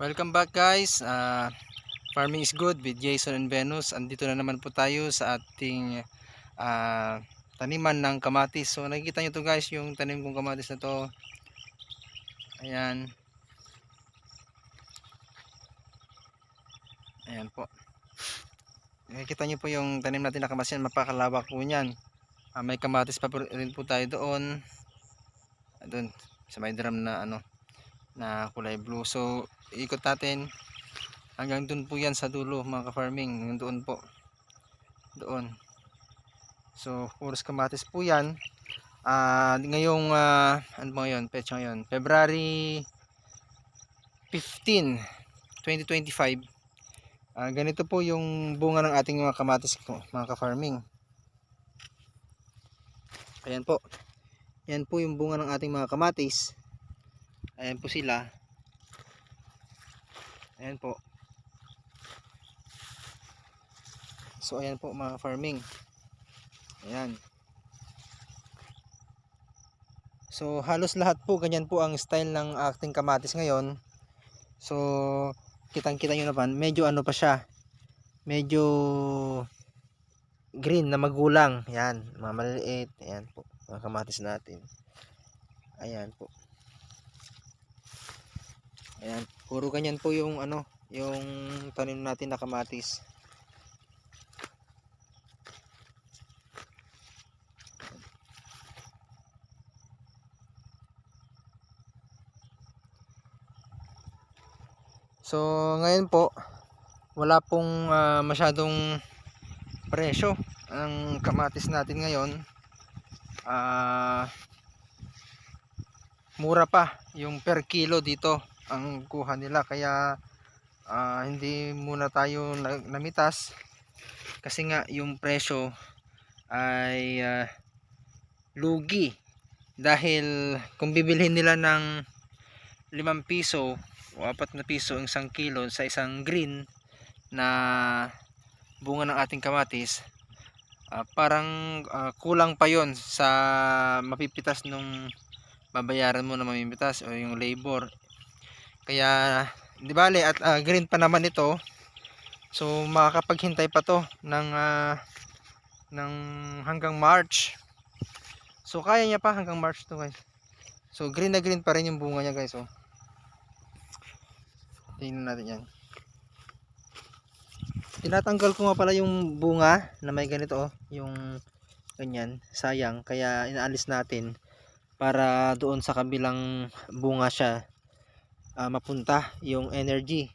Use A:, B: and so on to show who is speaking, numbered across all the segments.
A: Welcome back guys. Farming is good with Jason and Venus. Andito na naman po tayo sa ating taniman ng kamatis. So nakikita nyo to guys, yung tanim kong kamatis na to. Ayan. Ayan po. Nakikita nyo po yung tanim natin na kamatis. Mapakalawak po niyan. May kamatis pa rin po tayo doon. Doon sa may drum na na kulay blue. So ikot natin hanggang doon po yan sa dulo mga ka-farming. Doon po. Doon. So puros kamatis po yan. Ngayong ano ba ngayon? Petsa ngayon, February 15, 2025. Ganito po yung bunga ng ating mga kamatis ko, mga ka-farming. Ayan po. Yan po yung bunga ng ating mga kamatis. Ayan po sila. Ayan po. So ayan po mga farming. Ayan. So halos lahat po ganyan po ang style ng ating kamatis ngayon. So kitang-kita nyo naman, medyo ano pa siya. Medyo green na magulang. Ayan, mga maliliit. Ayan po, mga kamatis natin. Ayan po. Ayan, puro ganyan po yung yung tanim natin na kamatis. So ngayon po wala pong masyadong presyo ang kamatis natin ngayon. Mura pa yung per kilo dito ang kuha nila, kaya hindi muna tayo namitas kasi nga yung presyo ay lugi, dahil kung bibilhin nila ng 5 piso o 4 na piso ang 1 kilo sa isang green na bunga ng ating kamatis, parang kulang pa yon sa mapipitas nung babayaran mo na mamimitas o yung labor. Kaya di bale at green pa naman ito, so makakapaghintay pa to ng hanggang March. So kaya niya pa hanggang March to guys. So green na green pa rin yung bunga niya guys. Oh, tingnan natin yan. Tinatanggal ko nga pala yung bunga na may ganito, oh, yung ganyan, sayang, kaya inaalis natin para doon sa kabilang bunga siya mapunta yung energy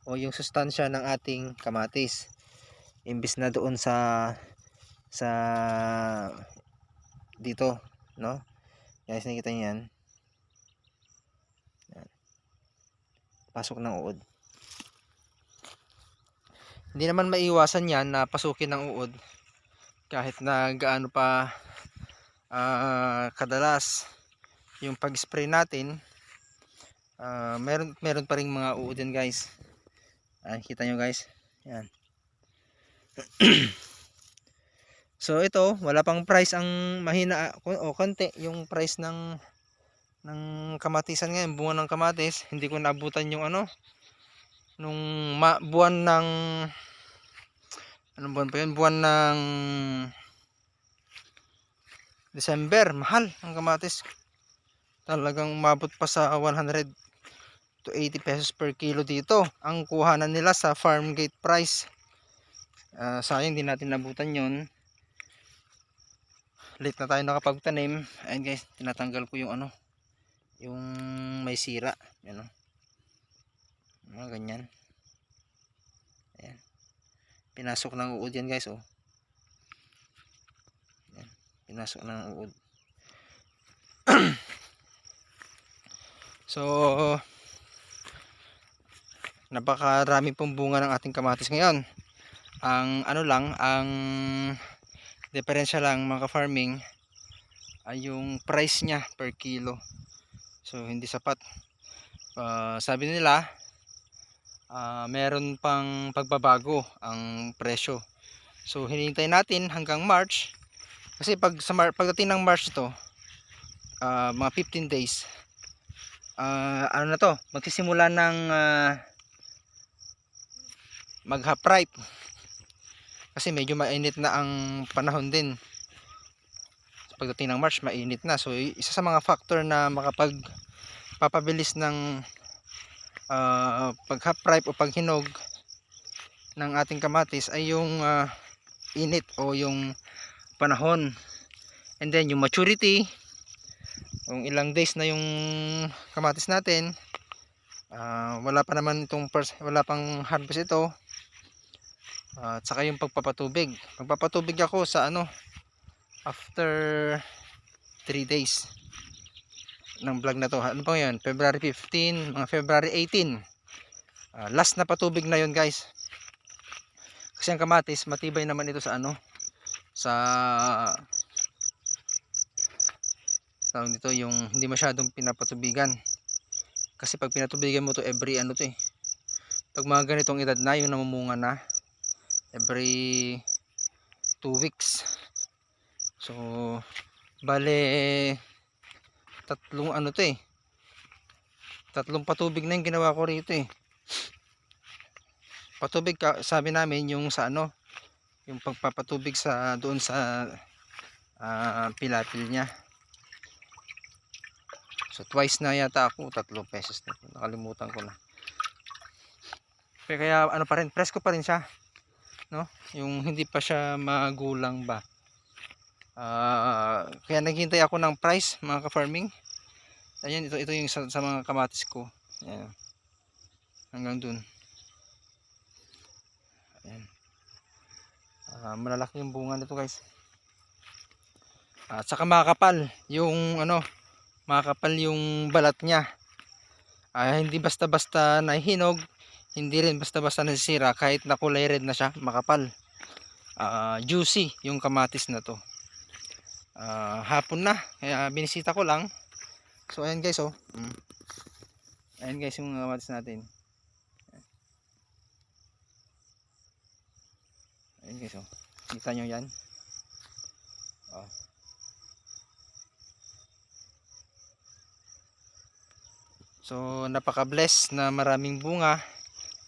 A: o yung sustansya ng ating kamatis, imbis na doon sa dito, no guys, nakikita niyo yan, pasok ng uod. Hindi naman maiwasan yan na pasukin ng uod kahit na gaano pa kadalas yung pag-spray natin. Meron pa ring mga uod yan guys. Kita nyo guys, yan. So ito, wala pang price, ang mahina o konti yung price ng kamatisan ngayon, bunga ng kamatis. Hindi ko naabutan yung nung buwan ng anong buwan pa yun, buwan ng December. Mahal ang kamatis, talagang umabot pa sa 100 to 80 pesos per kilo dito ang kuhanan nila sa farm gate price. Sayang din natin nabutan yon, late na tayo nakapagtanim. Ayun guys, tinatanggal ko yung yung may sira, yan, mga ganyan. Ayan, pinasok ng uod yan guys. Oh, ayan, pinasok ng uod. So napakarami pong bunga ng ating kamatis ngayon. Ang ang diferensya lang mga farming ay yung price niya per kilo. So hindi sapat. Sabi nila meron pang pagbabago ang presyo. So hinihintay natin hanggang March, kasi pagdating ng March to mga 15 days ano na to, magsisimula ng mag half ripe kasi medyo mainit na ang panahon din. Pagdating ng March mainit na, so isa sa mga factor na makapagpapabilis ng pag half ripe o paghinog ng ating kamatis ay yung init o yung panahon, and then yung maturity, yung ilang days na yung kamatis natin. Wala pa naman itong wala pang harvest ito. At saka yung magpapatubig ako sa after 3 days ng vlog na to. Ano pa yun? February 15, mga February 18. Last na patubig na yun, guys. Kasi ang kamatis matibay naman ito sa sa tawag dito, yung hindi masyadong pinapatubigan. Kasi pag pinatubigan mo to every pag mga ganitong edad na, yung namumunga na every 2 weeks. So bale tatlong tatlong patubig na yung ginawa ko rito patubig sabi namin yung sa yung pagpapatubig sa doon sa pilapil niya. So twice na yata ako, 3 beses na, nakalimutan ko na. Kaya pa rin, presko pa rin siya, yung hindi pa siya magulang ba. Kaya naghihintay ako ng price, mga ka-farming. Ayan, ito yung sa mga kamatis ko. Ayan, hanggang dun. Ayan. Malalaki yung bunga nito, guys. At saka makakapal yung makakapal yung balat niya. Hindi basta-basta nahihinog, hindi rin basta-basta nasisira. Kahit na kulay red na siya, makapal. Juicy yung kamatis na to. Hapon na, kaya binisita ko lang. So ayan, guys, ayan, guys, yung kamatis natin. Ayan, guys, kita nyo yan. So napaka-bless na maraming bunga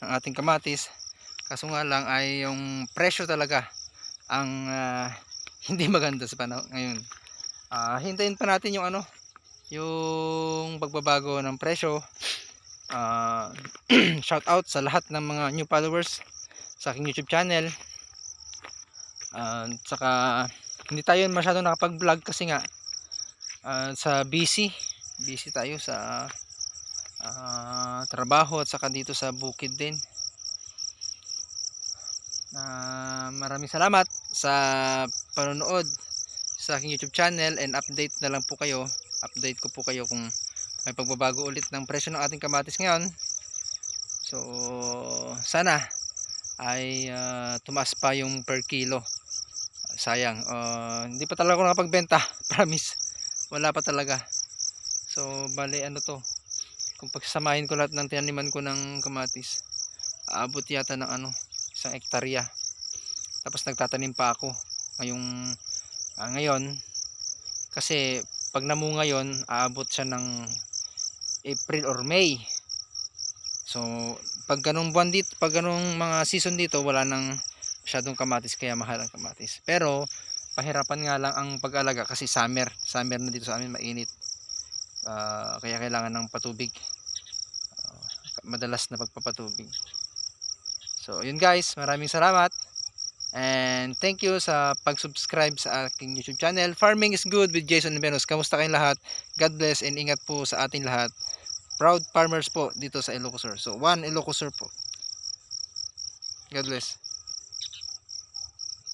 A: ng ating kamatis. Kaso nga lang ay yung presyo talaga ang hindi maganda sa panahon ngayon. Hintayin pa natin yung yung pagbabago ng presyo. Shout out sa lahat ng mga new followers sa aking YouTube channel. Saka hindi tayo masyadong nakapag-vlog kasi nga sa busy tayo sa trabaho at saka dito sa bukid din. Maraming salamat sa panonood sa aking YouTube channel, and update ko po kayo kung may pagbabago ulit ng presyo ng ating kamatis ngayon. So sana ay tumaas pa yung per kilo. Sayang, hindi pa talaga ako nakapagbenta. Promise, wala pa talaga. So bale kung pagsasamahin ko lahat ng tinaniman ko ng kamatis, aabot yata ng 1 hektarya. Tapos nagtatanim pa ako ngayon kasi pag namunga yon, aabot siya ng April or May. So pag ganung buwan dito, pag ganung mga season dito, wala nang masyadong kamatis, kaya mahal ang kamatis. Pero pahirapan nga lang ang pag-alaga kasi summer na dito sa amin, mainit. Kaya kailangan ng patubig, madalas na pagpapatubig. So yun, guys, maraming salamat and thank you sa pag-subscribe sa aking YouTube channel, Farming is Good with Jason Benos. Kamusta kayong lahat? God bless and ingat po sa ating lahat. Proud farmers po dito sa Ilocos Sur. So Ilocos Sur po. God bless.